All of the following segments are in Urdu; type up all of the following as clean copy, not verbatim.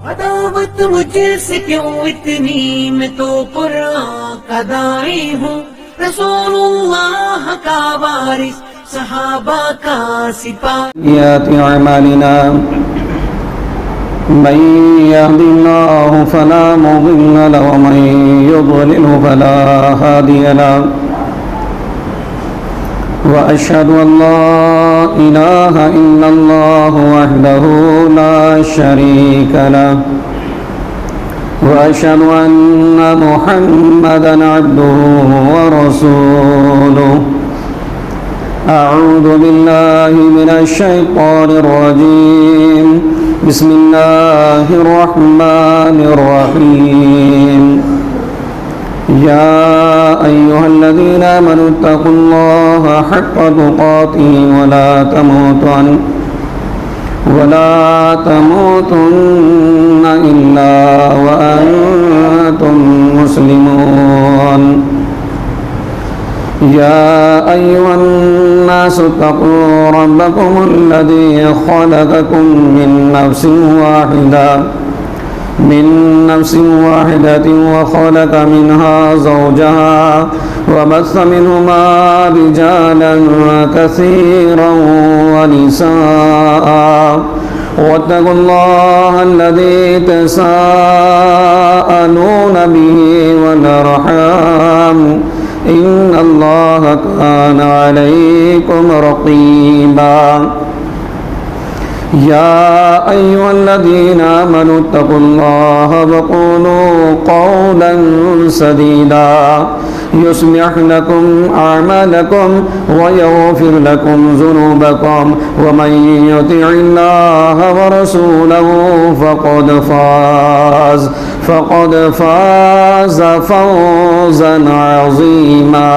عداوت مجھ سے کیوں اتنی، میں تو قرآن کا داعی ہوں، رسول اللہ کا وارث، صحابہ کا سپاہی۔ اعمالنا من يهد الله فلا مضل له ومن يضلل فلا هادي له، وأشهد أن لا إله إلا الله وحده لا شريك له، وأشهد أن محمدا عبده ورسوله۔ أعوذ بالله من الشيطان الرجيم، بسم الله الرحمن الرحيم۔ يا أيها الذين آمنوا اتقوا الله حق تقاته ولا تموتن إلا وأنتم مسلمون۔ يا أيها الناس اتقوا ربكم الذي خلقكم من نفس واحدة وخلق منها زوجها وبث منهما رجالا كثيرا ونساء، واتقوا الله الذي تساءلون به والأرحام، إن الله كان عليكم رقيبا۔ يا أيها الذين آمنوا اتقوا الله وقولوا قولا سديدا، يصلح لكم أعمالكم ويغفر لكم ذنوبكم، ومن يطع الله ورسوله فقد فاز فوزا عظيما۔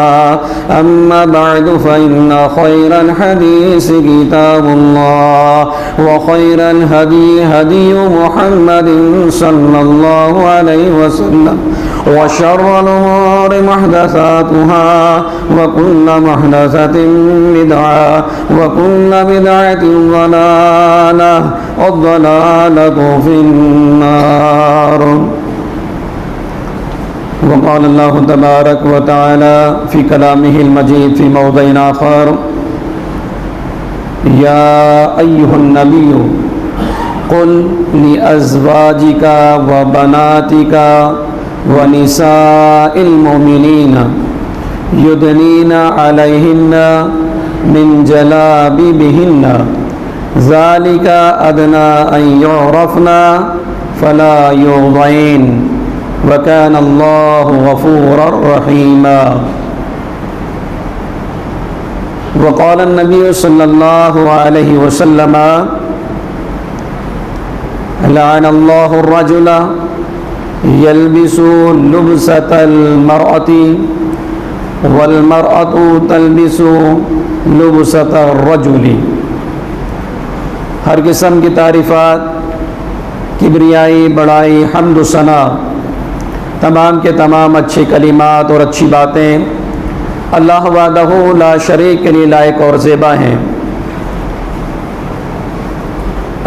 أما بعد فإن خير الحديث كتاب الله، وخير الهدي هدي محمد صلى الله عليه وسلم، وشر الأمور محدثاتها، وكل محدثة بدعة، وكل بدعة ضلالة، والضلالة في النار۔ وقال الله تبارك وتعالى في كلامه المجيد في موضع آخر: يا أيها النبي قل لأزواجك وبناتك ونساء المؤمنين يدنين عليهن من جلابيبهن، ذلك أدنى أن يعرفن فلا يؤذين، وكان الله غفورا رحيما۔ وقال النبي صلى الله عليه وسلم: لعن الله الرجل يلبس لبسة المرأة والمرأة تلبس لبسة الرجل۔ ہر قسم کی تعریفات، کبریائی، بڑائی، حمد و ثنا، تمام کے تمام اچھے کلمات اور اچھی باتیں اللہ وحدہ لا شریک کے لیے لائق اور زیبا ہیں۔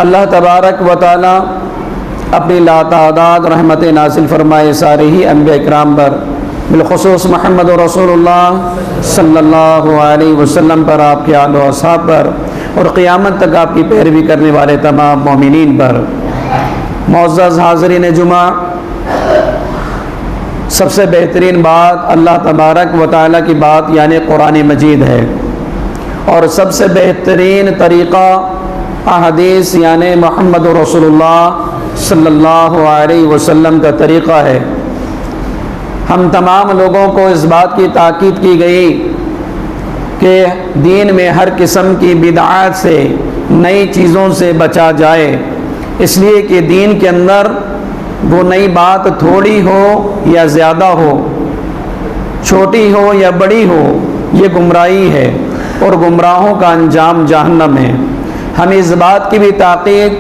اللہ تبارک و تعالی اپنی لاتعداد رحمت نازل فرمائے سارے ہی انبیاء اکرام پر، بالخصوص محمد رسول اللہ صلی اللہ علیہ وسلم پر، آپ کے آل و اصحاب پر، اور قیامت تک آپ کی پیروی کرنے والے تمام مومنین پر۔ معزز حاضرین جمعہ، سب سے بہترین بات اللہ تبارک و تعالیٰ کی بات یعنی قرآن مجید ہے، اور سب سے بہترین طریقہ احادیث یعنی محمد رسول اللہ صلی اللہ علیہ وسلم کا طریقہ ہے۔ ہم تمام لوگوں کو اس بات کی تاکید کی گئی کہ دین میں ہر قسم کی بدعات سے، نئی چیزوں سے بچا جائے، اس لیے کہ دین کے اندر وہ نئی بات تھوڑی ہو یا زیادہ ہو، چھوٹی ہو یا بڑی ہو، یہ گمراہی ہے، اور گمراہوں کا انجام جہنم ہے۔ ہمیں اس بات کی بھی تاکید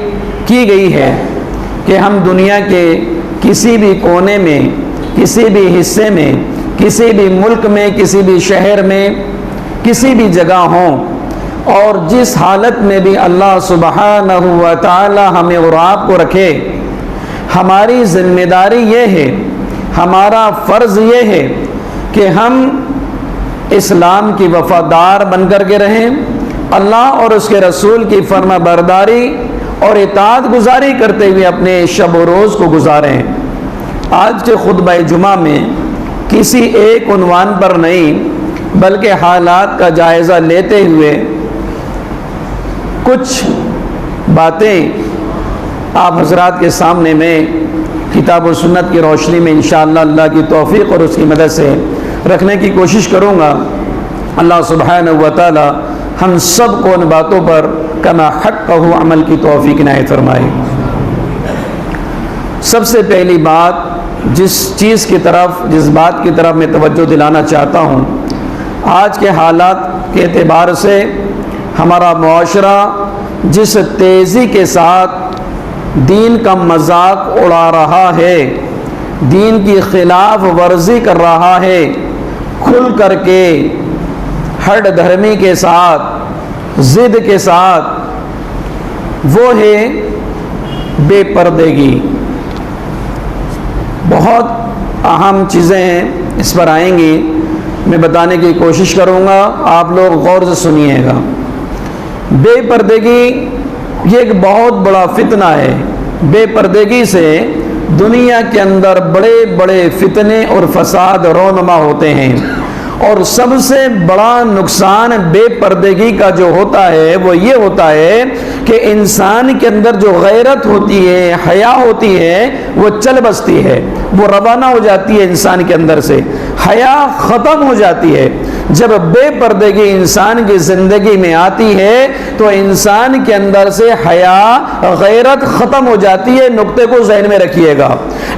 کی گئی ہے کہ ہم دنیا کے کسی بھی کونے میں، کسی بھی حصے میں، کسی بھی ملک میں، کسی بھی شہر میں، کسی بھی جگہ ہوں، اور جس حالت میں بھی اللہ سبحانہ و تعالی ہمیں اور آپ کو رکھے، ہماری ذمہ داری یہ ہے، ہمارا فرض یہ ہے کہ ہم اسلام کی وفادار بن کر کے رہیں، اللہ اور اس کے رسول کی فرما برداری اور اطاعت گزاری کرتے ہوئے اپنے شب و روز کو گزاریں۔ آج کے خطبہ جمعہ میں کسی ایک عنوان پر نہیں بلکہ حالات کا جائزہ لیتے ہوئے کچھ باتیں آپ حضرات کے سامنے میں کتاب و سنت کی روشنی میں انشاءاللہ اللہ کی توفیق اور اس کی مدد سے رکھنے کی کوشش کروں گا۔ اللہ سبحانہ و تعالی ہم سب کو ان باتوں پر کما حقہ عمل کی توفیق عنایت فرمائے۔ سب سے پہلی بات جس بات کی طرف میں توجہ دلانا چاہتا ہوں، آج کے حالات کے اعتبار سے ہمارا معاشرہ جس تیزی کے ساتھ دین کا مذاق اڑا رہا ہے، دین کی خلاف ورزی کر رہا ہے، کھل کر کے ہر دھرمی کے ساتھ، ضد کے ساتھ، وہ ہے بے پردگی۔ بہت اہم چیزیں ہیں، اس پر آئیں گی، میں بتانے کی کوشش کروں گا، آپ لوگ غور سے سنیے گا۔ بے پردگی یہ ایک بہت بڑا فتنہ ہے۔ بے پردگی سے دنیا کے اندر بڑے بڑے فتنے اور فساد رونما ہوتے ہیں، اور سب سے بڑا نقصان بے پردگی کا جو ہوتا ہے وہ یہ ہوتا ہے کہ انسان کے اندر جو غیرت ہوتی ہے، حیا ہوتی ہے، وہ چل بستی ہے، وہ روانہ ہو جاتی ہے انسان کے اندر سے، حیا ختم ہو جاتی ہے۔ جب بے پردگی انسان کی زندگی میں آتی ہے تو انسان کے اندر سے حیا، غیرت ختم ہو جاتی ہے۔ نقطے کو ذہن میں رکھیے گا۔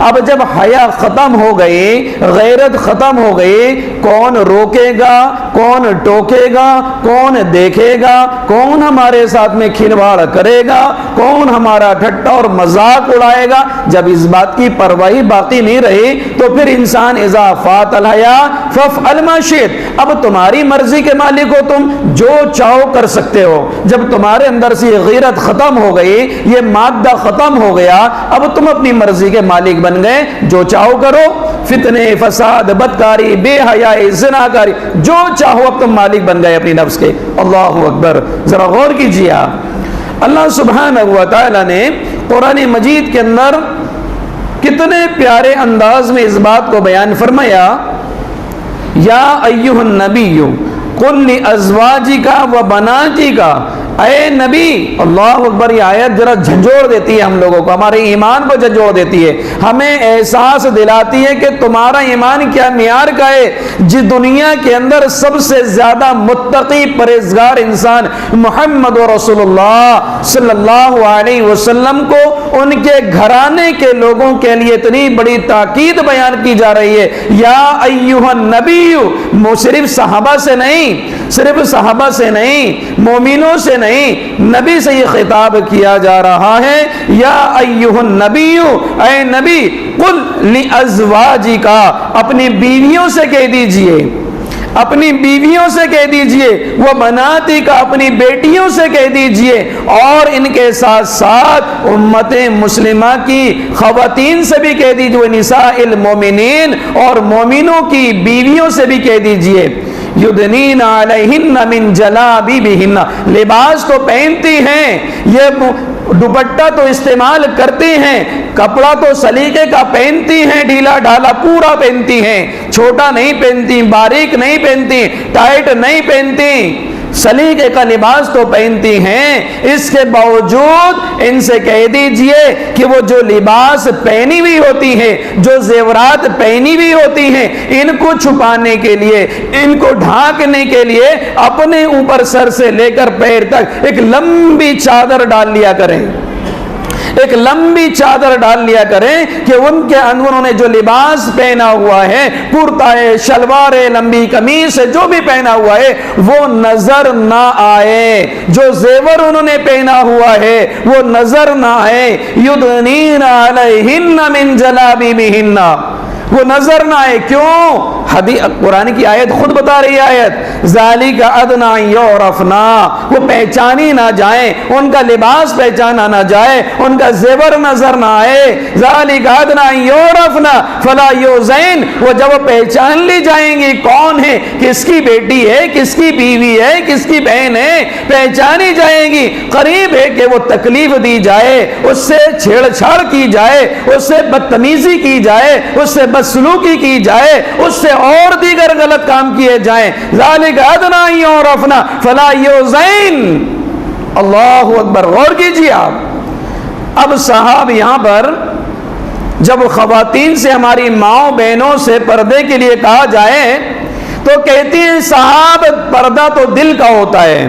اب جب حیا ختم ہو گئی، غیرت ختم ہو گئی، کون روکے گا، کون ٹوکے گا، کون دیکھے گا، کون ہمارے ساتھ میں کھلواڑ کرے گا، کون ہمارا ٹھٹا اور مذاق اڑائے گا؟ جب اس بات کی پرواہی باقی نہیں رہی تو پھر انسان اذا فات الحیا فافعل ما شئت، اب تمہاری مرضی کے مالک ہو، تم جو چاہو کر سکتے ہو۔ جب تمہارے اندر سے غیرت ختم ہو گئی، یہ مادہ ختم ہو گیا، اب تم اپنی مرضی کے مالک بن گئے، جو چاہو کرو، فتنے، فساد، بدکاری، بے حیائی، زناکاری، جو چاہو اب تم مالک بن گئے اپنی نفس کے۔ اللہ اکبر، ذرا غور کیجیے آپ۔ اللہ سبحانہ و تعالی نے قرآن مجید کے اندر کتنے پیارے انداز میں اس بات کو بیان فرمایا، یا ایھا النبی قل لازواجک و بناتک، اے نبی، اللہ اکبر، یہ آیت ذرا جھنجھوڑ دیتی ہے ہم لوگوں کو، ہمارے ایمان کو جھنجھوڑ دیتی ہے، ہمیں احساس دلاتی ہے کہ تمہارا ایمان کیا معیار کا ہے۔ جس دنیا کے اندر سب سے زیادہ متقی پرہیزگار انسان محمد رسول اللہ صلی اللہ علیہ وسلم کو ان کے گھرانے کے لوگوں کے لیے اتنی بڑی تاکید بیان کی جا رہی ہے، یا ایھا النبی، صرف صحابہ سے نہیں، صرف صحابہ سے نہیں، مومنوں سے نہیں، نبی سے یہ خطاب کیا جا رہا ہے، یا ایھا النبی، اے نبی، قل لازواجک، اپنی بیویوں سے کہہ دیجئے، اپنی بیویوں سے کہہ دیجئے، وہ بناتی کا، اپنی بیٹیوں سے کہہ دیجئے، اور ان کے ساتھ ساتھ امت مسلمہ کی خواتین سے بھی کہہ دیجئے، نساء المومنین، اور مومنوں کی بیویوں سے بھی کہہ دیجئے، یدنین علیہن من جلابیبہن، لباس تو پہنتی ہیں، یہ دوپٹہ تو استعمال کرتی ہیں، کپڑا تو سلیقے کا پہنتی ہیں، ڈھیلا ڈھالا پورا پہنتی ہیں، چھوٹا نہیں پہنتی، باریک نہیں پہنتی، ٹائٹ نہیں پہنتی، سلیقے کا لباس تو پہنتی ہیں۔ اس کے باوجود ان سے کہہ دیجئے کہ وہ جو لباس پہنی ہوئی ہوتی ہیں، جو زیورات پہنی ہوئی ہوتی ہیں، ان کو چھپانے کے لیے، ان کو ڈھانکنے کے لیے اپنے اوپر سر سے لے کر پیر تک ایک لمبی چادر ڈال لیا کریں، ایک لمبی چادر ڈال لیا کریں کہ ان کے انہوں نے جو لباس پہنا ہوا ہے، کرتا ہے، شلوار ہے، لمبی قمیص ہے، جو بھی پہنا ہوا ہے وہ نظر نہ آئے، جو زیور انہوں نے پہنا ہوا ہے وہ نظر نہ آئے۔ یدنین علیہن من جلابیبہن، وہ نظر نہ آئے. کیوں؟ قرآن کی آیت خود بتا رہی ہے. آیت ذالک ادنی یعرفنا، وہ پہچانی نہ جائیں، ان کا لباس پہچانا نہ جائے، ان کا زیور نظر نہ آئے. ذالک ادنی یعرفنا فلا یؤذین، وہ جب پہچان لی جائیں گی کون ہے، کس کی بیٹی ہے، کس کی بیوی ہے، کس کی بہن ہے، پہچانی جائیں گی، قریب ہے کہ وہ تکلیف دی جائے، اس سے چھیڑ چھاڑ کی جائے، اس سے بدتمیزی کی جائے، اس سے بدسلوکی کی جائے، اس سے اور دیگر غلط کام کیے جائیں. ذالک ادنی یعرفنا فلا یؤذین. اللہ اکبر. غور کیجیے آپ. اب صاحب یہاں پر جب خواتین سے، ہماری ماؤں بہنوں سے پردے کے لیے کہا جائے تو کہتی ہیں صاحب پردہ تو دل کا ہوتا ہے،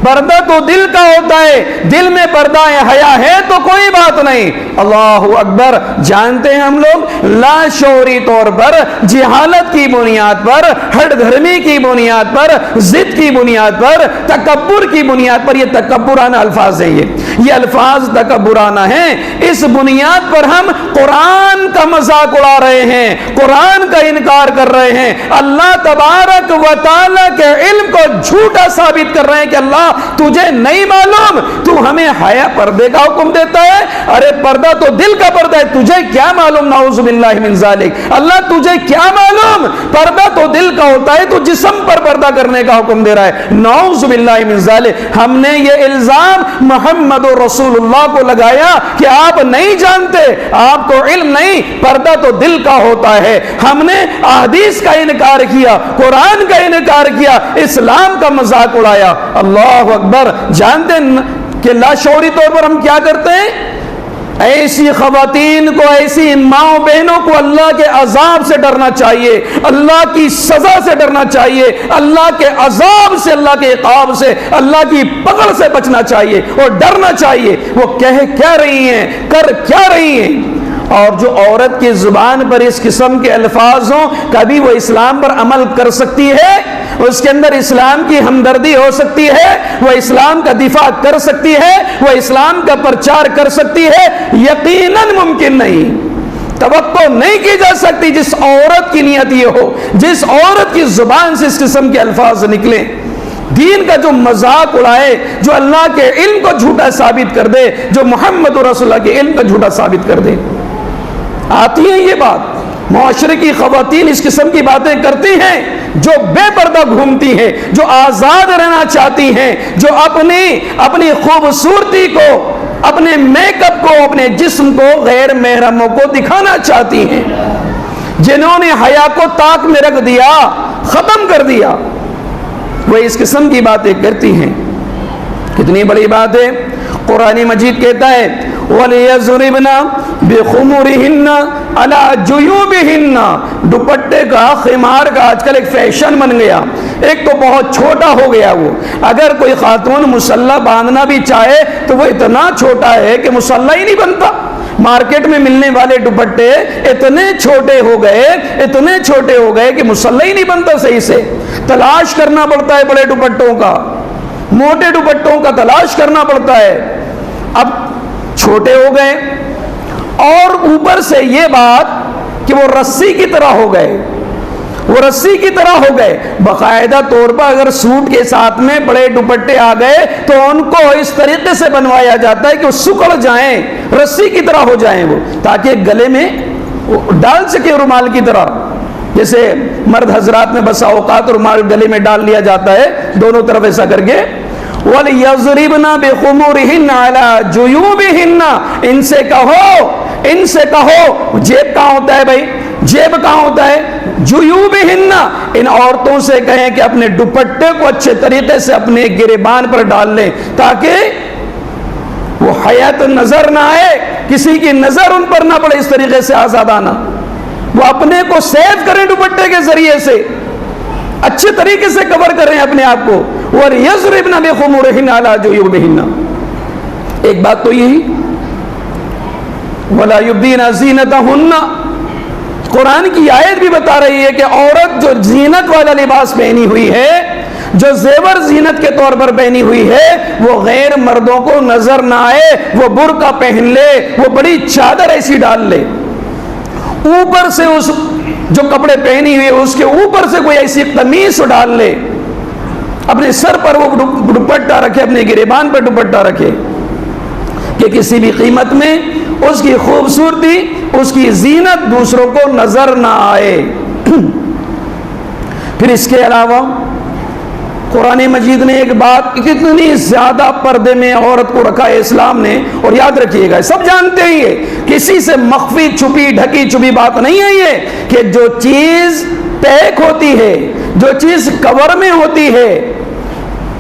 پردہ تو دل کا ہوتا ہے، دل میں پردہ حیا ہے تو کوئی بات نہیں. اللہ اکبر. جانتے ہیں ہم لوگ لاشعوری طور پر، جہالت کی بنیاد پر، ہٹ دھرمی کی بنیاد پر، ضد کی بنیاد پر، تکبر کی بنیاد پر، یہ تکبرانہ الفاظ ہیں، یہ الفاظ تکبرانہ ہیں. اس بنیاد پر ہم قرآن کا مذاق اڑا رہے ہیں، قرآن کا انکار کر رہے ہیں، اللہ تبارک و تعالی کے علم کو جھوٹا ثابت کر رہے ہیں کہ اللہ تجھے نہیں معلوم، تو ہمیں حیا پردے کا حکم دیتا ہے. ارے پردہ تو دل کا پردہ ہے، تجھے کیا معلوم؟ نعوذ باللہ من ذالک. اللہ تجھے کیا معلوم؟ پردہ تو دل کا ہوتا ہے، تو جسم پر پردہ کرنے کا حکم دے رہا ہے. نعوذ باللہ من ذالک. ہم نے یہ الزام محمد رسول اللہ کو لگایا کہ آپ نہیں جانتے، آپ کو علم نہیں، پردہ تو دل کا ہوتا ہے. ہم نے احادیث کا انکار کیا، قرآن کا انکار کیا، اسلام کا مذاق اڑایا. اللہ اکبر. جانتے ہیں کہ لاشعوری طور پر ہم کیا کرتے ہیں؟ ایسی خواتین کو، ایسی ماؤں بہنوں کو اللہ کے عذاب سے ڈرنا چاہیے، اللہ کی سزا سے ڈرنا چاہیے، اللہ کے عذاب سے، اللہ کے عقاب سے، اللہ کی پکڑ سے بچنا چاہیے اور ڈرنا چاہیے. وہ کہہ کیا رہی ہیں، کر کیا رہی ہیں. اور جو عورت کی زبان پر اس قسم کے الفاظ ہوں، کبھی وہ اسلام پر عمل کر سکتی ہے، اس کے اندر اسلام کی ہمدردی ہو سکتی ہے، وہ اسلام کا دفاع کر سکتی ہے، وہ اسلام کا پرچار کر سکتی ہے؟ یقیناً ممکن نہیں. توقع نہیں کی جا سکتی جس عورت کی نیت یہ ہو، جس عورت کی زبان سے اس قسم کے الفاظ نکلیں، دین کا جو مذاق اڑائے، جو اللہ کے علم کو جھوٹا ثابت کر دے، جو محمد رسول اللہ کے علم کو جھوٹا ثابت کر دے. آتی ہے یہ بات. معاشرے کی خواتین اس قسم کی باتیں کرتی ہیں، جو بے پردہ گھومتی ہیں، جو آزاد رہنا چاہتی ہیں، جو اپنی خوبصورتی کو، اپنے میک اپ کو، اپنے جسم کو غیر محرموں کو دکھانا چاہتی ہیں، جنہوں نے حیا کو طاق میں رکھ دیا، ختم کر دیا، وہ اس قسم کی باتیں کرتی ہیں. کتنی بڑی بات ہے. قرآن مجید کہتا ہے وَلِيَضْرِبْنَ بِخُمُرِهِنَّ عَلَى جُيُوبِهِنَّ. دوپٹے کا، خمار کا آج کل ایک فیشن بن گیا. ایک تو بہت چھوٹا ہو گیا وہ. اگر کوئی خاتون مسلح باندھنا بھی چاہے تو وہ اتنا چھوٹا ہے کہ مسلح ہی نہیں بنتا. مارکیٹ میں ملنے والے دوپٹے اتنے چھوٹے ہو گئے کہ مسلح ہی نہیں بنتا صحیح سے. تلاش کرنا پڑتا ہے بڑے دوپٹوں کا، موٹے دوپٹوں کا تلاش کرنا پڑتا ہے. اب چھوٹے ہو گئے، اور اوپر سے یہ بات کہ وہ رسی کی طرح ہو گئے، وہ رسی کی طرح ہو گئے. باقاعدہ طور پر اگر سوٹ کے ساتھ میں بڑے دوپٹے آ گئے تو ان کو اس طریقے سے بنوایا جاتا ہے کہ وہ سکڑ جائیں، رسی کی طرح ہو جائیں وہ، تاکہ گلے میں ڈال سکے رومال کی طرح. جیسے مرد حضرات میں بسا اوقات رومال گلے میں ڈال لیا جاتا ہے دونوں طرف ایسا کر کے. وَلِيَضْرِبْنَ بِخُمُرِهِنَّ عَلَى جُيُوبِهِنَّ. ان سے کہو جیب کہاں ہوتا ہے بھائی؟ جیب کہاں ہوتا ہے؟ جُيُوبِهِنَّ. ان عورتوں سے کہیں کہ اپنے دوپٹے کو اچھے طریقے سے اپنے گریبان پر ڈال لیں تاکہ وہ حیات نظر نہ آئے، کسی کی نظر ان پر نہ پڑے. اس طریقے سے آزادانہ وہ اپنے کو سیو کریں دوپٹے کے ذریعے سے، اچھے طریقے سے کور کریں اپنے آپ کو. وَلْيَضْرِبْنَ بِخُمُرِهِنَّ عَلَى جُيُوبِهِنَّ. ایک بات تو یہی وَلَا يُبْدِينَ زِينَتَهُنَّ. قرآن کی آیت بھی بتا رہی ہے کہ عورت جو زینت والا لباس پہنی ہوئی ہے، جو زیور زینت کے طور پر پہنی ہوئی ہے، وہ غیر مردوں کو نظر نہ آئے، وہ برقع پہن لے، وہ بڑی چادر ایسی ڈال لے. اوپر سے اس جو کپڑے پہنی ہوئے اس کے اوپر سے کوئی ایسی قمیص ڈال لے، اپنے سر پر وہ دوپٹہ رکھے، اپنے گریبان پر دوپٹہ رکھے، کہ کسی بھی قیمت میں اس کی خوبصورتی، اس کی زینت دوسروں کو نظر نہ آئے۔ پھر اس کے علاوہ قرآن مجید نے ایک بات، کتنی زیادہ پردے میں عورت کو رکھا ہے اسلام نے، اور یاد رکھیے گا سب جانتے ہیں یہ کسی سے مخفی چھپی ڈھکی چھپی بات نہیں ہے یہ، کہ جو چیز پیک ہوتی ہے، جو چیز کور میں ہوتی ہے،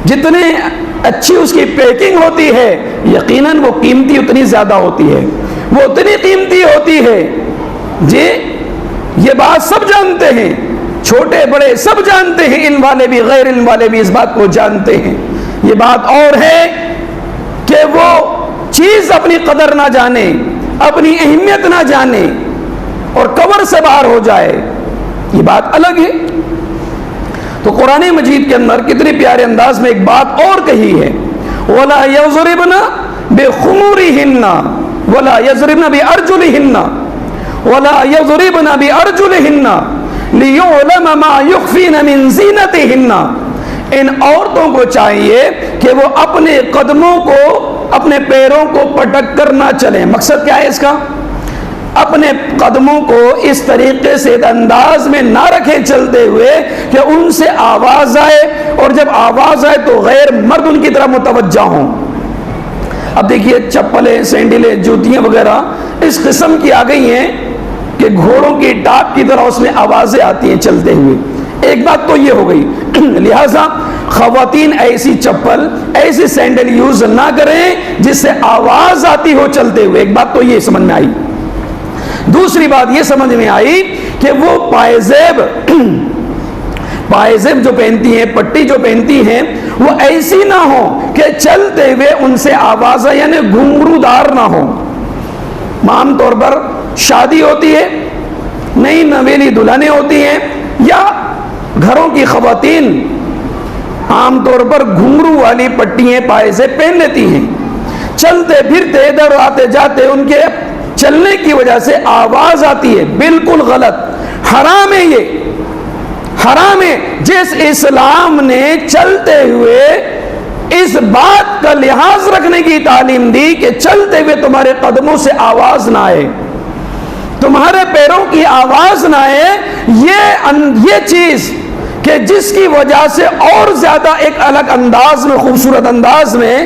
جتنے اچھی اس کی پیکنگ ہوتی ہے، یقیناً وہ قیمتی اتنی زیادہ ہوتی ہے، وہ اتنی قیمتی ہوتی ہے۔ جی یہ بات سب جانتے ہیں، چھوٹے بڑے سب جانتے ہیں، علم والے بھی غیر علم والے بھی اس بات کو جانتے ہیں۔ یہ بات اور ہے کہ وہ چیز اپنی قدر نہ جانے، اپنی اہمیت نہ جانے اور کور سے باہر ہو جائے، یہ بات الگ ہے۔ تو قرآن مجید کے اندر کتنے پیارے انداز میں ایک بات اور کہی ہے، وَلَا يَضْرِبْنَ بِخُمُورِهِنَّ وَلَا يَضْرِبْنَ بِأَرْجُلِهِنَّ وَلَا يَضْرِبْنَ بِأَرْجُلِهِنَّ لِيُعْلَمَ مَا يُخْفِينَ مِن زِينَتِهِنَّ۔ ان عورتوں کو چاہیے کہ وہ اپنے قدموں کو، اپنے پیروں کو پٹک کر نہ چلیں۔ مقصد کیا ہے اس کا؟ اپنے قدموں کو اس طریقے سے انداز میں نہ رکھیں چلتے ہوئے کہ ان سے آواز آئے، اور جب آواز آئے تو غیر مرد ان کی طرف متوجہ ہوں۔ اب دیکھیے چپلیں، سینڈلیں، جوتیاں وغیرہ اس قسم کی آ گئی ہیں کہ گھوڑوں کی ٹاپ کی طرح اس میں آوازیں آتی ہیں چلتے ہوئے۔ ایک بات تو یہ ہو گئی، لہٰذا خواتین ایسی چپل، ایسی سینڈل یوز نہ کریں جس سے آواز آتی ہو چلتے ہوئے۔ ایک بات تو یہ سمجھ میں آئی۔ دوسری بات یہ سمجھ میں آئی کہ وہ پائزیب جو پہنتی ہیں، پٹی جو پہنتی ہیں، وہ ایسی نہ ہو کہ چلتے ہوئے ان سے آواز آئے، یعنی گھنگرو دار نہ ہو۔ عام طور پر شادی ہوتی ہے، نئی نویلی دلہنیں ہوتی ہیں، یا گھروں کی خواتین عام طور پر گھنگرو والی پٹیاں پائزیب پہن لیتی ہیں، چلتے پھرتے ادھر آتے جاتے ان کے چلنے کی وجہ سے آواز آتی ہے، بالکل غلط، حرام ہے، یہ حرام ہے۔ جس اسلام نے چلتے ہوئے اس بات کا لحاظ رکھنے کی تعلیم دی کہ چلتے ہوئے تمہارے قدموں سے آواز نہ آئے، تمہارے پیروں کی آواز نہ آئے، یہ چیز کہ جس کی وجہ سے اور زیادہ ایک الگ انداز میں، خوبصورت انداز میں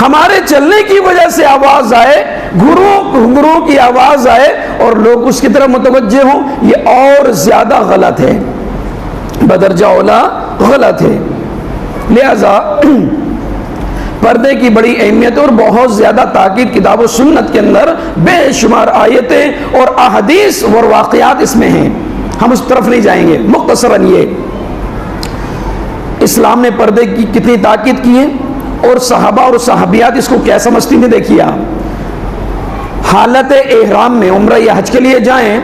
ہمارے چلنے کی وجہ سے آواز آئے، گھنگروں کی آواز آئے اور لوگ اس کی طرف متوجہ ہوں، یہ اور زیادہ غلط ہے، بدرجہ اولا غلط ہے۔ لہذا پردے کی بڑی اہمیت اور بہت زیادہ تاکید کتاب و سنت کے اندر بے شمار آیتیں اور احادیث اور واقعات اس میں ہیں، ہم اس طرف نہیں جائیں گے۔ مختصراً یہ اسلام نے پردے کی کتنی تاکید کی ہے اور صحابہ اور صحابیات اس کو کیا سمجھتی تھیں۔ دیکھیے آپ حالت احرام میں عمرہ یا حج کے لیے جائیں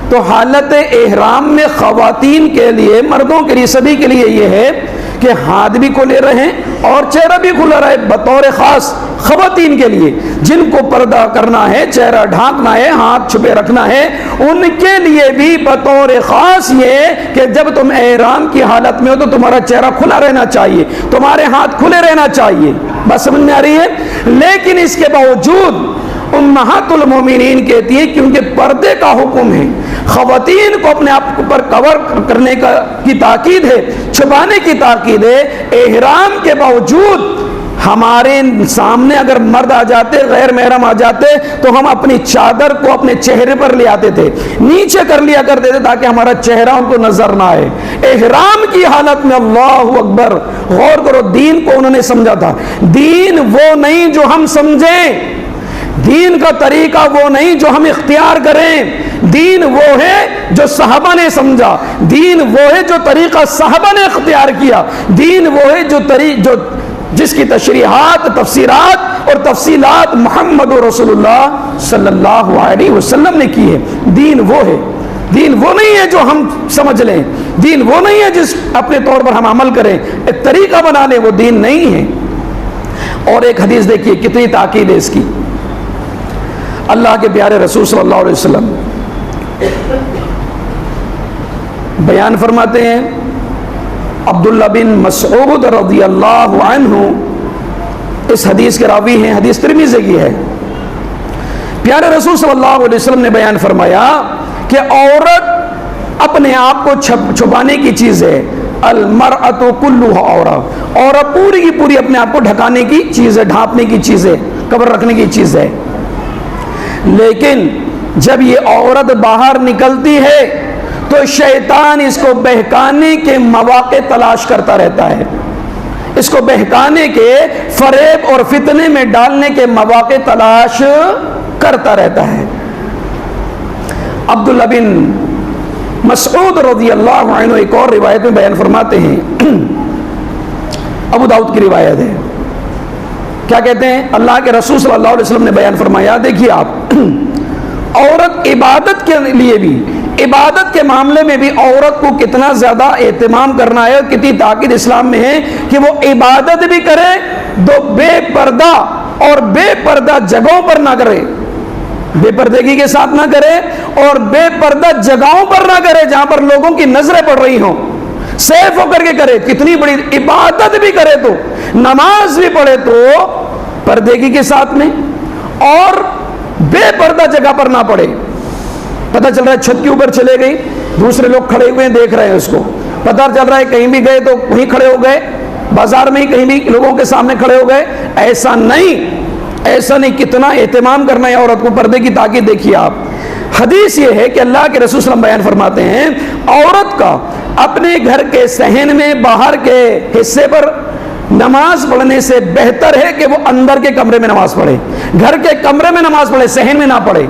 تو حالت احرام میں خواتین کے لیے، مردوں کے لیے، سبھی کے لیے یہ ہے کہ ہاتھ بھی کھلے رہیں اور چہرہ بھی کھلا رہے، بطور خاص خواتین کے لیے جن کو پردہ کرنا ہے، چہرہ ڈھانکنا ہے، ہاتھ چھپے رکھنا ہے، ان کے لیے بھی بطور خاص یہ کہ جب تم احرام کی حالت میں ہو تو تمہارا چہرہ کھلا رہنا چاہیے، تمہارے ہاتھ کھلے رہنا چاہیے۔ بس سمجھ میں آ رہی ہے؟ لیکن اس کے باوجود امہات المومنین کہتی ہے کیونکہ پردے کا حکم ہے، خواتین کو اپنے آپ پر کور کرنے کی تاکید ہے، چھپانے کی تاکید ہے، احرام کے باوجود ہمارے سامنے اگر مرد آ جاتے، غیر محرم آ جاتے تو ہم اپنی چادر کو اپنے چہرے پر لے آتے تھے، نیچے کر لیا کرتے تھے تاکہ ہمارا چہرہ ان کو نظر نہ آئے۔ احرام کی حالت میں اللہ اکبر، غور کرو، دین کو انہوں نے سمجھا تھا۔ دین وہ نہیں جو ہم سمجھیں، دین کا طریقہ وہ نہیں جو ہم اختیار کریں، دین وہ ہے جو صحابہ نے سمجھا، دین وہ ہے جو طریقہ صحابہ نے اختیار کیا، دین وہ ہے جو جس کی تشریحات، تفسیرات اور تفصیلات محمد رسول اللہ صلی اللہ علیہ وسلم نے کی ہے۔ دین وہ ہے، دین وہ نہیں ہے جو ہم سمجھ لیں، دین وہ نہیں ہے جس اپنے طور پر ہم عمل کریں، ایک طریقہ بنا لیں، وہ دین نہیں ہے۔ اور ایک حدیث دیکھیے کتنی تاکید ہے اس کی۔ اللہ کے پیارے رسول صلی اللہ علیہ وسلم بیان فرماتے ہیں عبداللہ بن مسعود رضی اللہ عنہ اس حدیث کے راوی ہیں، حدیث ترمذی کی ہے. پیارے رسول صلی اللہ علیہ وسلم نے بیان فرمایا کہ عورت اپنے آپ کو چھپانے کی چیز ہے. المرأۃ کلھا عورۃ، عورت پوری کی پوری اپنے آپ کو ڈھکانے کی چیز ہے، ڈھانپنے کی چیز ہے، کور رکھنے کی چیز ہے. لیکن جب یہ عورت باہر نکلتی ہے تو شیطان اس کو بہکانے کے مواقع تلاش کرتا رہتا ہے، اس کو بہکانے کے، فریب اور فتنے میں ڈالنے کے مواقع تلاش کرتا رہتا ہے. عبداللہ بن مسعود رضی اللہ عنہ ایک اور روایت میں بیان فرماتے ہیں، ابو داؤد کی روایت ہے. کیا کہتے ہیں؟ اللہ کے رسول صلی اللہ علیہ وسلم نے بیان فرمایا، دیکھیے آپ، عورت عبادت کے لیے بھی، عبادت کے معاملے میں بھی عورت کو کتنا زیادہ اہتمام کرنا ہے، کتنی تاکید اسلام میں ہے کہ وہ عبادت بھی کرے تو بے پردہ اور بے پردہ جگہوں پر نہ کرے، بے پردگی کے ساتھ نہ کرے اور بے پردہ جگہوں پر نہ کرے جہاں پر لوگوں کی نظریں پڑ رہی ہوں. سیف ہو کر کے کرے، کتنی بڑی عبادت بھی کرے تو، نماز بھی پڑھے تو پردگی کے ساتھ میں، اور بے پردہ جگہ پر نہ پڑھے. پتہ چل رہا ہے چھت کے اوپر چلے گئی، دوسرے لوگ کھڑے ہوئے دیکھ رہے ہیں اس کو، پتہ چل رہا ہے کہیں بھی گئے تو وہیں کھڑے ہو گئے، بازار میں ہی کہیں بھی لوگوں کے سامنے کھڑے ہو گئے. ایسا نہیں، ایسا نہیں. کتنا اہتمام کرنا ہے عورت کو، پردے کی تاکید دیکھیے آپ. حدیث یہ ہے کہ اللہ کے رسول صلی اللہ علیہ وسلم بیان فرماتے ہیں، عورت کا اپنے گھر کے صحن میں باہر کے حصے پر نماز پڑھنے سے بہتر ہے کہ وہ اندر کے کمرے میں نماز پڑھے. گھر کے کمرے میں نماز پڑھے، صحن میں نہ پڑھے،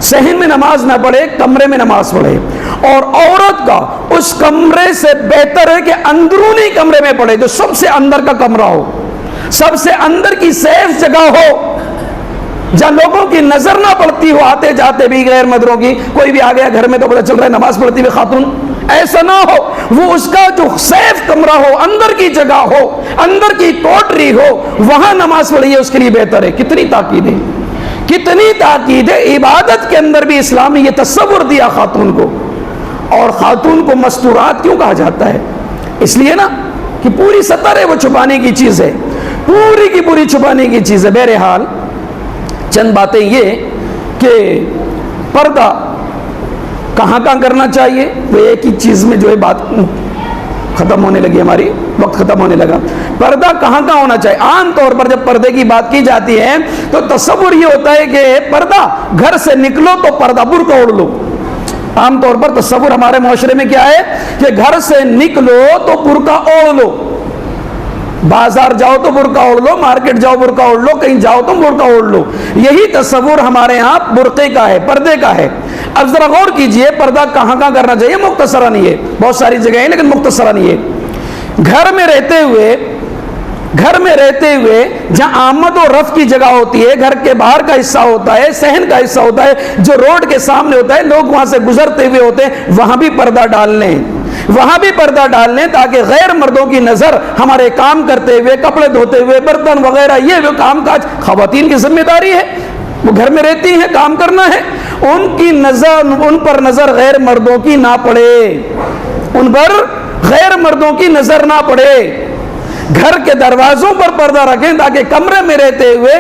صحن میں نماز نہ پڑھے، کمرے میں نماز پڑھے. اور عورت کا اس کمرے سے بہتر ہے کہ اندرونی کمرے میں پڑھے، جو سب سے اندر کا کمرہ ہو، سب سے اندر کی سیف جگہ ہو، جہاں لوگوں کی نظر نہ پڑتی ہو، آتے جاتے بھی غیر مدروں کی، کوئی بھی آ گیا گھر میں تو پتہ چل رہا ہے نماز پڑھتی ہوئی خاتون. ایسا نہ ہو، وہ اس کا جو سیف کمرہ ہو، اندر کی جگہ ہو، اندر کی کوٹری ہو، وہاں نماز پڑھیے، اس کے لیے بہتر ہے. کتنی تاکید ہے، کتنی تاکید ہے. عبادت کے اندر بھی اسلام نے یہ تصور دیا خاتون کو. اور خاتون کو مستورات کیوں کہا جاتا ہے؟ اس لیے نا کہ پوری سطر ہے، وہ چھپانے کی چیز ہے، پوری کی پوری چھپانے کی چیز ہے. بہرحال چند باتیں یہ کہ پردہ کہاں کہاں کرنا چاہیے، وہ ایک ہی چیز میں جو ہے بات ختم ہونے لگی، ہماری وقت ختم ہونے لگا. پردہ کہاں کہاں ہونا چاہیے؟ عام طور پر جب پردے کی بات کی جاتی ہے تو تصور یہ ہوتا ہے کہ پردہ، گھر سے نکلو تو پردہ، برقع اوڑھ لو. عام طور پر تصور ہمارے معاشرے میں کیا ہے کہ گھر سے نکلو تو برقع اوڑھ لو، بازار جاؤ تو برقع اوڑھ لو، مارکیٹ جاؤ برقع اوڑھ لو، کہیں جاؤ تو برقع اوڑھ لو. یہی تصور ہمارے ہاں برقعے کا ہے، پردے کا ہے. اب ذرا غور کیجئے، پردہ کہاں کہاں کرنا چاہیے؟ مختصراً یہ بہت ساری جگہیں ہیں لیکن مختصراً یہ گھر میں رہتے ہوئے جہاں آمد و رفع کی جگہ ہوتی ہے، گھر کے باہر کا حصہ ہوتا ہے، صحن کا حصہ ہوتا ہے، جو روڈ کے سامنے ہوتا ہے، لوگ وہاں سے گزرتے ہوئے ہوتے ہیں، وہاں بھی پردہ ڈال لیں، وہاں بھی پردہ ڈال لیں تاکہ غیر مردوں کی نظر ہمارے کام کرتے ہوئے، کپڑے دھوتے ہوئے، برتن وغیرہ، یہ وہ کام کاج خواتین کی ذمہ داری ہے، وہ گھر میں رہتی ہیں، کام کرنا ہے، ان پر نظر غیر مردوں کی نہ پڑے، ان پر غیر مردوں کی نظر نہ پڑے. گھر کے دروازوں پر پردہ رکھیں تاکہ کمرے میں رہتے ہوئے،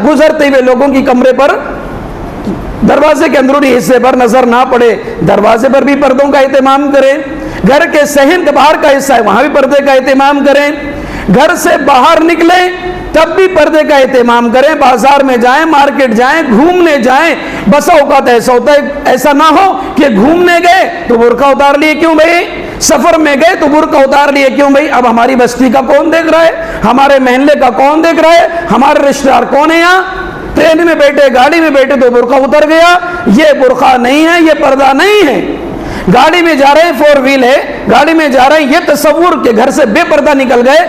گزرتے ہوئے لوگوں کی کمرے پر، دروازے کے اندرونی حصے پر نظر نہ پڑے. دروازے پر بھی پردوں کا اہتمام کریں. گھر کے صحن کے باہر کا حصہ ہے، وہاں بھی پردے کا اہتمام کریں. گھر سے باہر نکلیں تب بھی پردے کا اہتمام کریں. بازار میں جائیں، مارکیٹ جائیں، گھومنے جائیں، بسا اوقات ایسا ہوتا ہے، ایسا نہ ہو کہ گھومنے گئے تو برقع اتار لیے، کیوں بھائی؟ سفر میں گئے تو برقع اتار لیے، کیوں بھائی؟ اب ہماری بستی کا کون دیکھ رہا ہے؟ ہمارے محلے کا کون دیکھ رہا ہے؟ ہمارے رشتہ دار کون ہے یہاں؟ ٹرین میں بیٹھے، گاڑی میں بیٹھے تو برقع اتر گیا. یہ برقع نہیں ہے، یہ پردہ نہیں ہے. گاڑی میں جا رہے ہیں، 4 ویل ہے، گاڑی میں جا رہے ہیں، یہ تصور کہ گھر سے بے پردہ نکل گئے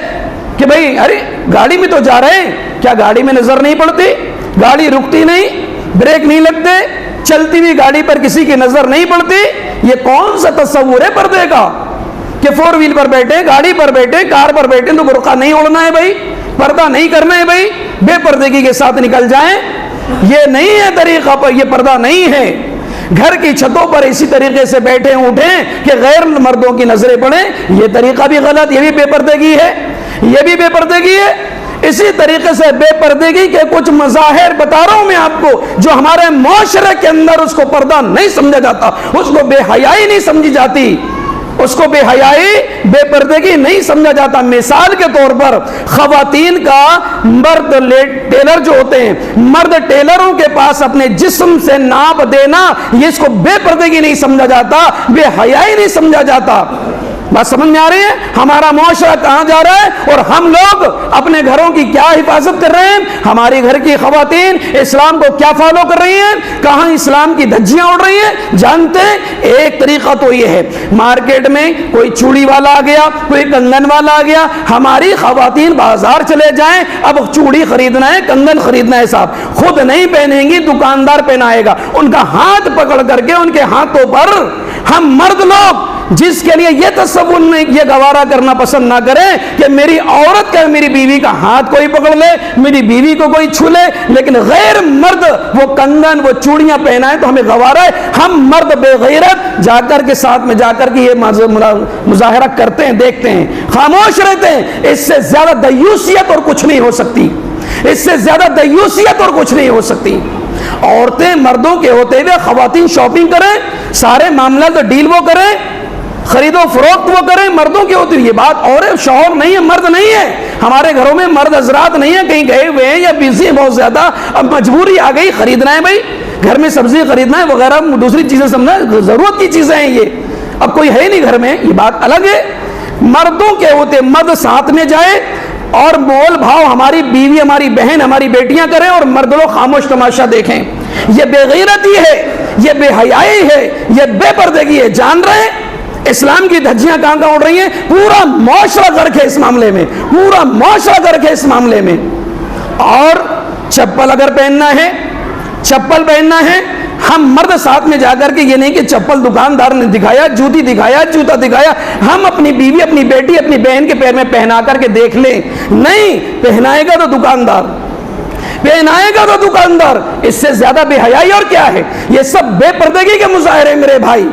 کہ بھئی ارے گاڑی میں تو جا رہے ہیں، کیا گاڑی میں نظر نہیں پڑتی؟ گاڑی رکتی نہیں، بریک نہیں لگتے، چلتی ہوئی گاڑی پر کسی کی نظر نہیں پڑتی؟ یہ کون سا تصور ہے پردے کا کہ 4 ویل پر بیٹھے، گاڑی پر بیٹھے، کار پر بیٹھے تو برقع نہیں اوڑھنا ہے بھائی، پردہ نہیں کرنا ہے بھائی، بے پردگی کے ساتھ نکل جائیں؟ یہ نہیں ہے طریقہ، پر یہ پردہ نہیں ہے. گھر کی چھتوں پر اسی طریقے سے بیٹھیں اٹھیں کہ غیر مردوں کی نظریں پڑیں، یہ طریقہ بھی غلط، یہ بھی بے پردگی ہے، یہ بھی بے پردگی ہے۔ اسی طریقے سے بے پردگی کے کچھ مظاہر بتا رہا ہوں میں آپ کو، جو ہمارے معاشرے کے اندر اس کو پردہ نہیں سمجھا جاتا، اس کو بے حیائی نہیں سمجھی جاتی، اس کو بے حیائی، بے پردگی نہیں سمجھا جاتا۔ مثال کے طور پر خواتین کا مرد ٹیلر جو ہوتے ہیں، مرد ٹیلروں کے پاس اپنے جسم سے ناپ دینا، یہ اس کو بے پردگی نہیں سمجھا جاتا، بے حیائی نہیں سمجھا جاتا۔ بات سمجھ میں آ رہی ہے؟ ہمارا معاشرہ کہاں جا رہا ہے اور ہم لوگ اپنے گھروں کی کیا حفاظت کر رہے ہیں؟ ہماری گھر کی خواتین اسلام کو کیا فالو کر رہی ہیں؟ کہاں اسلام کی دھجیاں اڑ رہی ہیں؟ جانتے ہیں ایک طریقہ تو یہ ہے، مارکیٹ میں کوئی چوڑی والا آ گیا، کوئی کنگن والا آ گیا، ہماری خواتین بازار چلے جائیں، اب چوڑی خریدنا ہے، کنگن خریدنا ہے، صاحب خود نہیں پہنیں گی، دکاندار پہنائے گا، ان کا ہاتھ پکڑ کر کے ان کے ہاتھوں پر ہم مرد لوگ جس کے لیے یہ تصور نہیں، یہ گوارا کرنا پسند نہ کریں کہ میری عورت کا، میری بیوی کا ہاتھ کوئی پکڑ لے، میری بیوی کو کوئی چھو لے، لیکن غیر مرد وہ کنگن، وہ چوڑیاں پہنائے تو ہمیں گوارا ہے۔ ہم مرد بے غیرت جا کر کے ساتھ میں جا کر کے یہ مظاہرہ کرتے ہیں، دیکھتے ہیں، خاموش رہتے ہیں۔ اس سے زیادہ دیوسیت اور کچھ نہیں ہو سکتی، اس سے زیادہ دیوسیت اور کچھ نہیں ہو سکتی۔ عورتیں مردوں کے ہوتے ہوئے خواتین شاپنگ کریں، سارے معاملات ڈیل وہ کریں، خرید و فروخت وہ کریں، مردوں کی ہوتی ہے یہ بات، اور شوہر نہیں ہے، مرد نہیں ہے، ہمارے گھروں میں مرد حضرات نہیں ہیں، کہیں گئے ہوئے ہیں یا بزی ہیں بہت زیادہ، اب مجبوری آ گئی، خریدنا ہے بھائی، گھر میں سبزی خریدنا ہے وغیرہ، دوسری چیزیں سمجھنا ہے، ضرورت کی چیزیں ہیں یہ، اب کوئی ہے نہیں گھر میں، یہ بات الگ ہے۔ مردوں کے ہوتے مرد ساتھ میں جائے اور مول بھاؤ ہماری بیوی، ہماری بہن، ہماری بیٹیاں کریں اور مرد لوگ خاموش تماشا دیکھیں، یہ بے غیرتی ہے، یہ بے حیائی ہے، یہ بے پردگی ہے۔ جان رہے ہیں اسلام کی دھجیاں کہاں کہاں اڑ رہی ہیں؟ پورا معاشرہ غرق ہے اس معاملے میں، پورا معاشرہ غرق ہے اس معاملے میں۔ اور چپل اگر پہننا ہے، چپل پہننا ہے، ہم مرد ساتھ میں جا کر کے، یہ نہیں کہ چپل دکاندار نے دکھایا، جوتی دکھایا، جوتا دکھایا، ہم اپنی بیوی، اپنی بیٹی، اپنی بہن کے پیر میں پہنا کر کے دیکھ لیں، نہیں، پہنائے گا تو دکاندار، پہنائے گا تو دکاندار، اس سے زیادہ بے حیائی اور کیا ہے؟ یہ سب بے پردگی کے مظاہرے میرے بھائی۔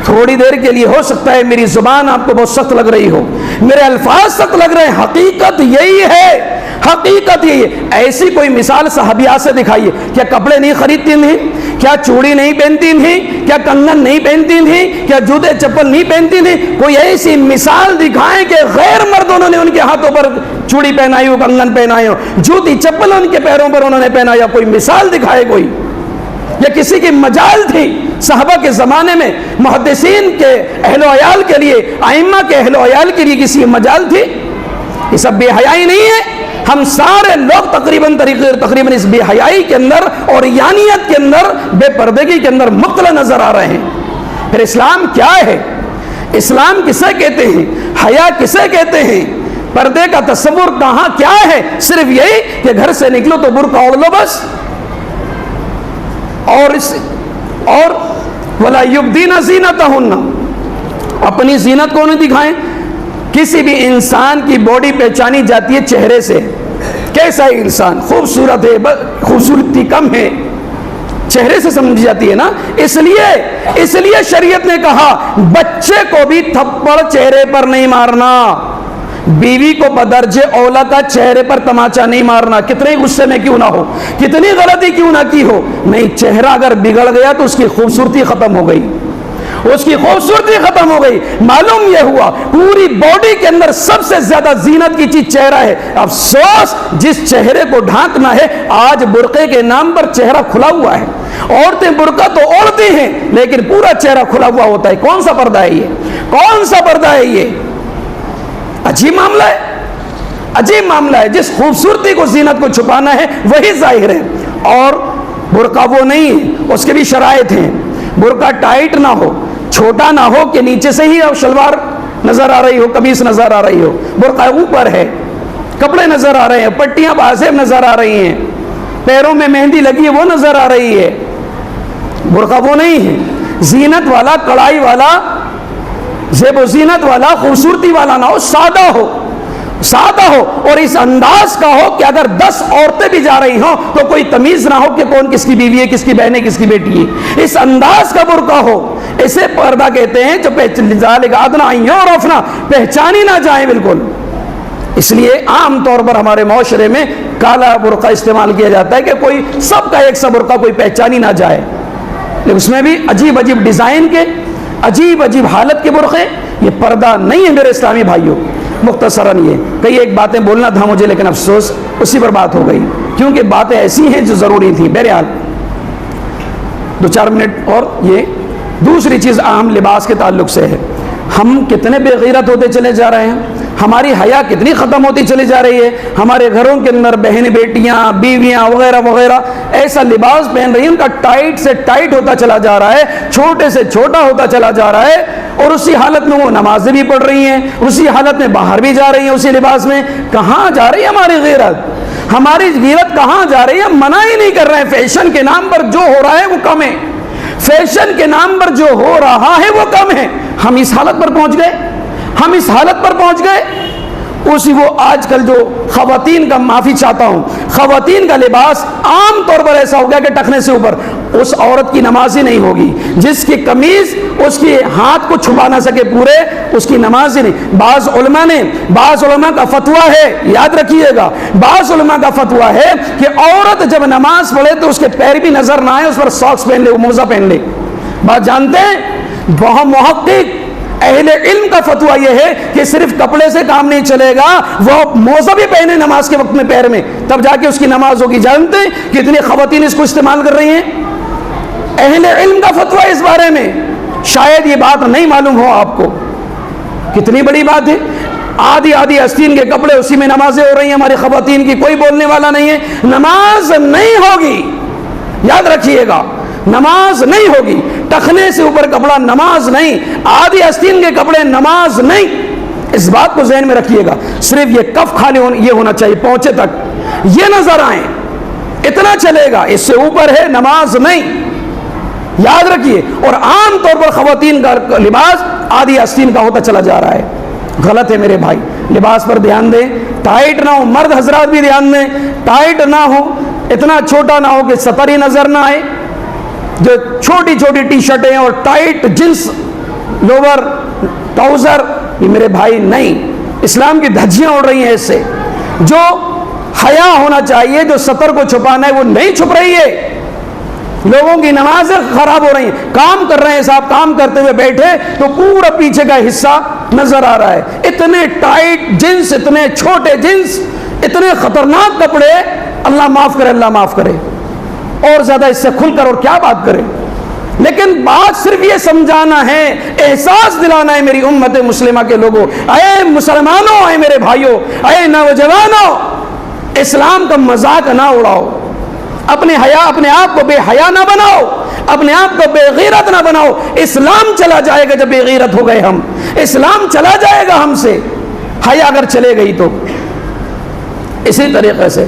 تھوڑی دیر کے لیے ہو سکتا ہے میری زبان آپ کو بہت سخت لگ رہی ہو، میرے الفاظ سخت لگ رہے ہیں، حقیقت یہی ہے، حقیقت یہی ہے۔ ایسی کوئی مثال صحابیات سے دکھائیے، کیا کپڑے نہیں خریدتی تھیں؟ کیا چوڑی نہیں پہنتی تھیں؟ کیا کنگن نہیں پہنتی تھیں؟ کیا جوتے چپل نہیں پہنتی تھیں؟ کوئی ایسی مثال دکھائیں کہ غیر مردوں نے ان کے ہاتھوں پر چوڑی پہنائی ہو، کنگن پہنائے ہو، جوتی چپل ان کے پیروں پر انہوں نے پہنایا، کوئی مثال دکھائے کوئی؟ یا کسی کی مجال تھی صحابہ کے زمانے میں، محدثین کے اہل و عیال کے لیے، ائمہ کے اہل و عیال کے لیے کسی مجال تھی؟ یہ سب بے حیائی نہیں ہے؟ ہم سارے لوگ تقریباً اس بے حیائی کے اندر اور یانیت کے اندر، بے پردگی کے اندر مبتلا نظر آ رہے ہیں۔ پھر اسلام کیا ہے؟ اسلام کسے کہتے ہیں؟ حیا کسے کہتے ہیں؟ پردے کا تصور کہاں کیا ہے؟ صرف یہی کہ گھر سے نکلو تو برقع اوڑھ لو بس، اور وَلَا يُبْدِينَ زِينَتَهُنَّ، اپنی زینت کو نہیں دکھائیں۔ کسی بھی انسان کی باڈی پہچانی جاتی ہے چہرے سے، کیسا ہے انسان، خوبصورت ہے، خوبصورتی کم ہے، چہرے سے سمجھی جاتی ہے نا۔ اس لیے شریعت نے کہا بچے کو بھی تھپڑ چہرے پر نہیں مارنا، بیوی کو بدرجے اولا کا چہرے پر تماچا نہیں مارنا، کتنے غصے میں کیوں نہ ہو، کتنی غلطی کیوں نہ کی ہو، نہیں، چہرہ اگر بگڑ گیا تو اس کی خوبصورتی ختم ہو گئی، اس کی خوبصورتی ختم ہو گئی۔ معلوم یہ ہوا پوری باڈی کے اندر سب سے زیادہ زینت کی چیز چہرہ ہے۔ افسوس جس چہرے کو ڈھانکنا ہے، آج برقعے کے نام پر چہرہ کھلا ہوا ہے۔ عورتیں برقع تو اوڑھتی ہیں لیکن پورا چہرہ کھلا ہوا ہوتا ہے۔ کون سا پردہ ہے یہ؟ کون سا پردہ ہے یہ؟ عجیب معاملہ ہے، عجیب معاملہ ہے۔ جس خوبصورتی کو، زینت کو چھپانا ہے وہی ظاہر ہے، اور برقع وہ نہیں ہے، اس کے بھی شرائط ہیں۔ برقع ٹائٹ نہ ہو، چھوٹا نہ ہو کہ نیچے سے ہی شلوار نظر آ رہی ہو، قمیص نظر آ رہی ہو، برقع اوپر ہے، کپڑے نظر آ رہے ہیں، پٹیاں بازیب نظر آ رہی ہیں، پیروں میں مہندی لگی ہے وہ نظر آ رہی ہے۔ برقع وہ نہیں ہے، زینت والا، کڑائی والا، زیب و زینت والا، خوبصورتی والا نہ ہو، سادہ ہو، سادہ ہو اور اس انداز کا ہو کہ اگر 10 عورتیں بھی جا رہی ہوں تو کوئی تمیز نہ ہو کہ کون کس کی بیوی ہے، کس کی بہن ہے، کس کی بیٹی ہے. اس انداز کا برقع ہو. اسے پردہ کہتے ہیں جو پہچانی نہ جائیں بالکل. اس لیے عام طور پر ہمارے معاشرے میں کالا برقع استعمال کیا جاتا ہے کہ کوئی سب کا ایک سا برقع کوئی پہچانی نہ جائے. لیکن اس میں بھی عجیب عجیب ڈیزائن کے، عجیب عجیب حالت کے برقعے. یہ پردہ نہیں ہے میرے اسلامی بھائیوں. مختصراً یہ کئی ایک باتیں بولنا تھا مجھے، لیکن افسوس اسی پر بات ہو گئی کیونکہ باتیں ایسی ہیں جو ضروری تھی. بہرحال 2-4 منٹ. اور یہ دوسری چیز اہم لباس کے تعلق سے ہے. ہم کتنے بے غیرت ہوتے چلے جا رہے ہیں، ہماری حیا کتنی ختم ہوتی چلی جا رہی ہے. ہمارے گھروں کے اندر بہن بیٹیاں بیویاں وغیرہ وغیرہ ایسا لباس پہن رہی ہیں، ان کا ٹائٹ سے ٹائٹ ہوتا چلا جا رہا ہے، چھوٹے سے چھوٹا ہوتا چلا جا رہا ہے. اور اسی حالت میں وہ نمازیں بھی پڑھ رہی ہیں، اسی حالت میں باہر بھی جا رہی ہیں اسی لباس میں. کہاں جا رہی ہے ہماری غیرت؟ ہماری غیرت کہاں جا رہی ہے؟ منع ہی نہیں کر رہے ہیں. فیشن کے نام پر جو ہو رہا ہے وہ کم ہے، فیشن کے نام پر جو ہو رہا ہے وہ کم ہے. ہم اس حالت پر پہنچ گئے، ہم اس حالت پر پہنچ گئے. اسی وہ آج کل جو خواتین کا، معافی چاہتا ہوں، خواتین کا لباس عام طور پر ایسا ہو گیا کہ ٹخنے سے اوپر اس عورت کی نماز ہی نہیں ہوگی جس کی قمیض اس کے ہاتھ کو چھپا نہ سکے پورے، اس کی نماز ہی نہیں. بعض علماء کا فتویٰ ہے، یاد رکھیے گا، بعض علماء کا فتویٰ ہے کہ عورت جب نماز پڑھے تو اس کے پیر بھی نظر نہ آئے، اس پر ساکس پہن لے، موزہ پہن لے. بات جانتے ہیں؟ بہت محقق اہل علم کا فتویٰ یہ ہے کہ صرف کپڑے سے کام نہیں چلے گا، وہ موزہ بھی پہنے نماز کے وقت میں پیر میں، تب جا کے اس کی نماز ہوگی. جانتے ہیں کتنی خواتین اس کو استعمال کر رہی ہیں؟ اہل علم کا فتویٰ اس بارے میں. شاید یہ بات نہیں معلوم ہو آپ کو. کتنی بڑی بات ہے. آدھی آستین کے کپڑے، اسی میں نمازیں ہو رہی ہیں ہماری خواتین کی. کوئی بولنے والا نہیں ہے. نماز نہیں ہوگی، یاد رکھیے گا، نماز نہیں ہوگی. ٹخنے سے اوپر کپڑا نماز نہیں، آدھی آستین کے کپڑے نماز نہیں. اس بات کو ذہن میں رکھیے گا. صرف یہ کف خالی یہ ہونا چاہیے، پہنچے تک یہ نظر آئیں، اتنا چلے گا. اس سے اوپر ہے نماز نہیں، یاد رکھیے. اور عام طور پر خواتین کا لباس آدھی آستین کا ہوتا چلا جا رہا ہے. غلط ہے میرے بھائی. لباس پر دھیان دیں، ٹائٹ نہ ہو. مرد حضرات بھی دھیان دیں، ٹائٹ نہ ہو، اتنا چھوٹا نہ ہو کہ سطر ہی نظر نہ آئے. جو چھوٹی چھوٹی ٹی شرٹیں اور ٹائٹ جنس لوور ٹراؤزر، یہ میرے بھائی نہیں. اسلام کی دھجیاں اڑ رہی ہیں اس سے. جو حیا ہونا چاہیے، جو سطر کو چھپانا ہے، وہ نہیں چھپ رہی ہے. لوگوں کی نمازیں خراب ہو رہی ہیں. کام کر رہے ہیں صاحب، کام کرتے ہوئے بیٹھے تو پورا پیچھے کا حصہ نظر آ رہا ہے. اتنے ٹائٹ جنس، اتنے چھوٹے جنس، اتنے خطرناک کپڑے. اللہ معاف کرے، اللہ معاف کرے. اور زیادہ اس سے کھل کر اور کیا بات کریں. لیکن بات صرف یہ سمجھانا ہے، احساس دلانا ہے میری امت مسلمہ کے لوگوں، اے مسلمانوں، اے میرے بھائیوں، اے نوجوانوں، اسلام کا مذاق نہ اڑاؤ. اپنے آپ کو بے حیا نہ بناؤ، اپنے آپ کو بے غیرت نہ بناؤ. اسلام چلا جائے گا جب بے غیرت ہو گئے ہم. اسلام چلا جائے گا ہم سے، حیا اگر چلے گئی تو. اسی طریقے سے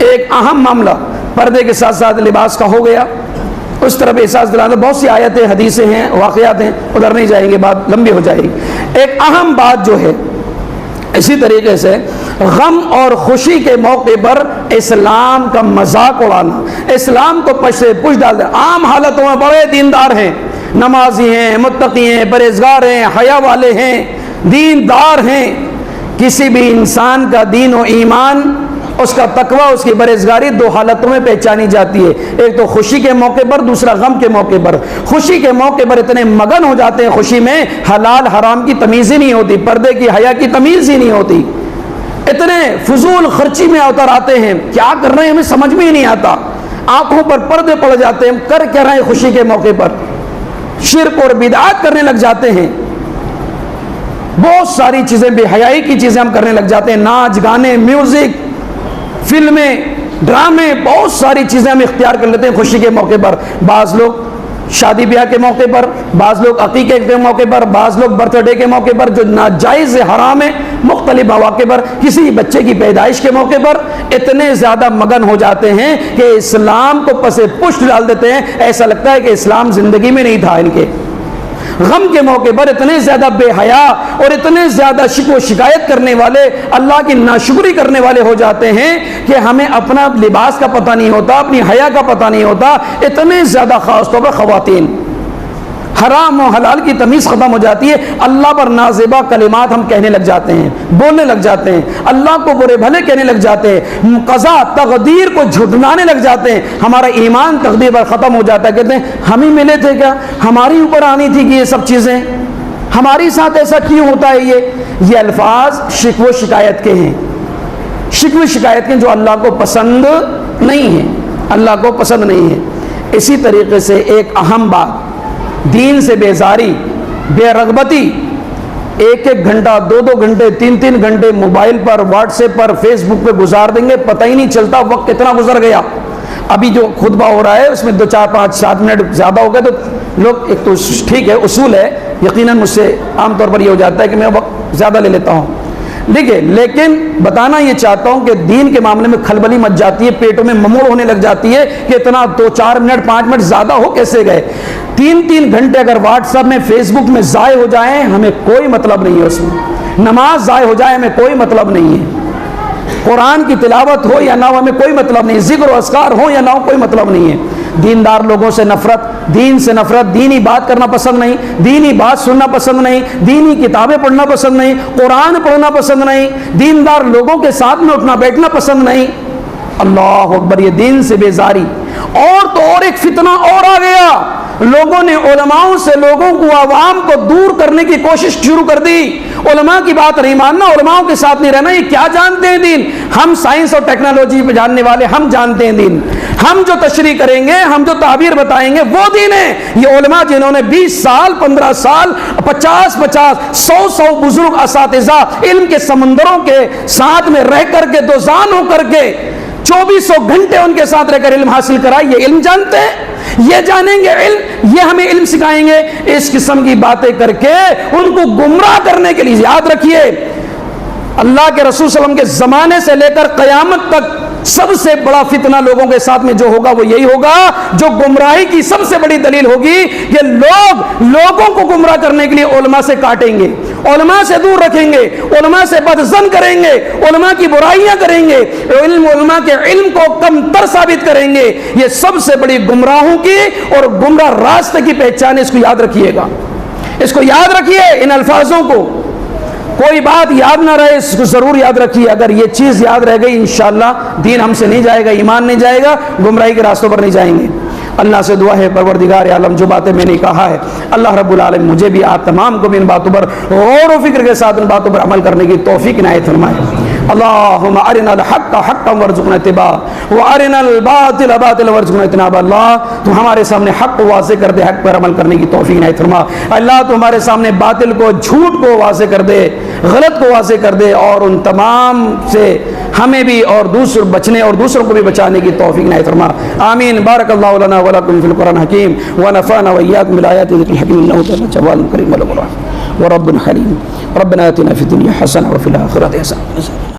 ایک اہم معاملہ پردے کے ساتھ ساتھ لباس کا ہو گیا. اس طرف احساس دلانا. بہت سی آیتیں، حدیثیں ہیں، واقعات ہیں، ادھر نہیں جائیں گے، بات لمبی ہو جائے گی. ایک اہم بات جو ہے، اسی طریقے سے غم اور خوشی کے موقع پر اسلام کا مذاق اڑانا، اسلام کو پش ڈال دینا. عام حالتوں میں بڑے دیندار ہیں، نمازی ہیں، متقی ہیں، پرہیزگار ہیں، حیا والے ہیں، دیندار ہیں. کسی بھی انسان کا دین و ایمان، اس کا تقوی، اس کی پرہیزگاری 2 حالتوں میں پہچانی جاتی ہے. ایک تو خوشی کے موقع پر، دوسرا غم کے موقع پر. خوشی کے موقع پر اتنے مگن ہو جاتے ہیں، خوشی میں حلال حرام کی تمیز ہی نہیں ہوتی، پردے کی حیا کی تمیز ہی نہیں ہوتی. اتنے فضول خرچی میں اتر آتے ہیں، کیا کر رہے ہیں ہمیں سمجھ میں ہی نہیں آتا. آنکھوں پر پردے پڑ جاتے ہیں. کر کیا رہے ہیں خوشی کے موقع پر؟ شرک اور بدعات کرنے لگ جاتے ہیں. بہت ساری چیزیں، بے حیائی کی چیزیں ہم کرنے لگ جاتے ہیں. ناچ گانے، میوزک، فلمیں، ڈرامے، بہت ساری چیزیں ہم اختیار کر لیتے ہیں خوشی کے موقع پر. بعض لوگ شادی بیاہ کے موقع پر، بعض لوگ عقیقے کے موقع پر، بعض لوگ برتھ ڈے کے موقع پر جو ناجائز حرام ہے، مختلف مواقع پر، کسی بچے کی پیدائش کے موقع پر اتنے زیادہ مگن ہو جاتے ہیں کہ اسلام کو پس پشت ڈال دیتے ہیں. ایسا لگتا ہے کہ اسلام زندگی میں نہیں تھا ان کے. غم کے موقع پر اتنے زیادہ بے حیا اور اتنے زیادہ شکوہ شکایت کرنے والے، اللہ کی ناشکری کرنے والے ہو جاتے ہیں کہ ہمیں اپنا لباس کا پتہ نہیں ہوتا، اپنی حیا کا پتہ نہیں ہوتا. اتنے زیادہ خاص طور پر خواتین، حرام و حلال کی تمیز ختم ہو جاتی ہے. اللہ پر نازیبا کلمات ہم کہنے لگ جاتے ہیں، بولنے لگ جاتے ہیں، اللہ کو برے بھلے کہنے لگ جاتے ہیں، قضا تقدیر کو جھٹلانے لگ جاتے ہیں. ہمارا ایمان تقدیر پر ختم ہو جاتا ہے. کہتے ہیں ہم ہی ملے تھے کیا، ہماری اوپر آنی تھی کہ یہ سب چیزیں، ہماری ساتھ ایسا کیوں ہوتا ہے. یہ الفاظ شکوہ شکایت کے ہیں، شکوہ شکایت کے جو اللہ کو پسند نہیں ہیں، اللہ کو پسند نہیں ہے. اسی طریقے سے ایک اہم بات، دین سے بیزاری، بے رغبتی. ایک ایک گھنٹہ، دو دو گھنٹے، تین تین گھنٹے موبائل پر، واٹس ایپ پر، فیس بک پہ گزار دیں گے، پتہ ہی نہیں چلتا وقت کتنا گزر گیا. ابھی جو خطبہ ہو رہا ہے اس میں 2 4 5 7 منٹ زیادہ ہو گئے تو لوگ، ایک تو ٹھیک ہے اصول ہے، یقیناً مجھ سے عام طور پر یہ ہو جاتا ہے کہ میں وقت زیادہ لے لیتا ہوں، دیکھیں. لیکن بتانا یہ چاہتا ہوں کہ دین کے معاملے میں کھلبلی مچ جاتی ہے، پیٹوں میں مموڑ ہونے لگ جاتی ہے کہ اتنا 2 4 منٹ 5 منٹ زیادہ ہو کیسے گئے. 3 گھنٹے اگر واٹس ایپ میں، فیس بک میں ضائع ہو جائیں ہمیں کوئی مطلب نہیں ہے اس میں. نماز ضائع ہو جائے ہمیں کوئی مطلب نہیں ہے. قرآن کی تلاوت ہو یا نہ ہو ہمیں کوئی مطلب نہیں. ذکر و اذکار ہو یا نہ ہو کوئی مطلب نہیں ہے. دیندار لوگوں سے نفرت، دین سے نفرت، دینی بات کرنا پسند نہیں، دینی بات سننا پسند نہیں، دینی کتابیں پڑھنا پسند نہیں، قرآن پڑھنا پسند نہیں، دیندار لوگوں کے ساتھ میں اٹھنا بیٹھنا پسند نہیں. اللہ اکبر، یہ دین سے بیزاری. اور تو اور ایک فتنہ اور آ گیا، لوگوں نے علماؤں سے لوگوں کو، عوام کو دور کرنے کی کوشش شروع کر دی. علماء کی بات نہیں ماننا، علماؤں کے ساتھ نہیں رہنا. یہ کیا جانتے ہیں دین؟ ہم سائنس اور ٹیکنالوجی پہ جاننے والے، ہم جانتے ہیں دین. ہم جو تشریح کریں گے، ہم جو تعبیر بتائیں گے وہ دین ہے. یہ علماء جنہوں نے 20 سال 15 سال 50 100 بزرگ اساتذہ علم کے سمندروں کے ساتھ میں رہ کر کے، دوزان ہو کر کے 2400 گھنٹے ان کے ساتھ رہ کر علم حاصل کرا، یہ علم جانتے ہیں، یہ جانیں گے علم، یہ ہمیں علم سکھائیں گے. اس قسم کی باتیں کر کے ان کو گمراہ کرنے کے لیے، یاد رکھیے اللہ کے رسول صلی اللہ علیہ وسلم کے زمانے سے لے کر قیامت تک سب سے بڑا فتنہ لوگوں کے ساتھ میں جو ہوگا وہ یہی ہوگا، جو گمراہی کی سب سے بڑی دلیل ہوگی کہ لوگ لوگوں کو گمراہ کرنے کے لیے علماء سے کاٹیں گے، علماء سے دور رکھیں گے، علماء سے بدظن کریں گے، علماء کی برائیاں کریں گے، علماء کے علم کو کم تر ثابت کریں گے. یہ سب سے بڑی گمراہوں کی اور گمراہ راستے کی پہچان ہے. اس کو یاد رکھیے گا، اس کو یاد رکھیے. ان الفاظوں کو کوئی بات یاد نہ رہے، اس کو ضرور یاد رکھیے. اگر یہ چیز یاد رہ گئی انشاءاللہ دین ہم سے نہیں جائے گا، ایمان نہیں جائے گا، گمراہی کے راستوں پر نہیں جائیں گے. اللہ سے دعا ہے پروردگار عالم جو باتیں میں نے کہا ہے اللہ رب العالمین مجھے بھی آپ تمام کو بھی ان باتوں پر غور و فکر کے ساتھ ان باتوں پر عمل کرنے کی توفیق عنایت فرمائے. اللہم ارنا الحق حقا وارزقنا اتباعہ وارنا الباطل باطلا وارزقنا اجتنابہ. اللہ تو ہمارے سامنے حق کو واضح کر دے، حق پر عمل کرنے کی توفیق عنایت فرما. اللہ تو ہمارے سامنے باطل کو، جھوٹ کو واضح کر دے، غلط کو واضح کر دے، اور ان تمام سے ہمیں بھی اور دوسروں بچنے اور دوسروں کو بھی بچانے کی توفیق عنایت فرما. آمین. بارک اللہ لنا ولکم فی القرآن الحکیم ونفعنا وإیاکم بالآیات والذکر الحکیم انہ تعالی جواد کریم ورب حلیم. ربنا آتنا فی الدنیا حسنہ وفی الآخرۃ حسنہ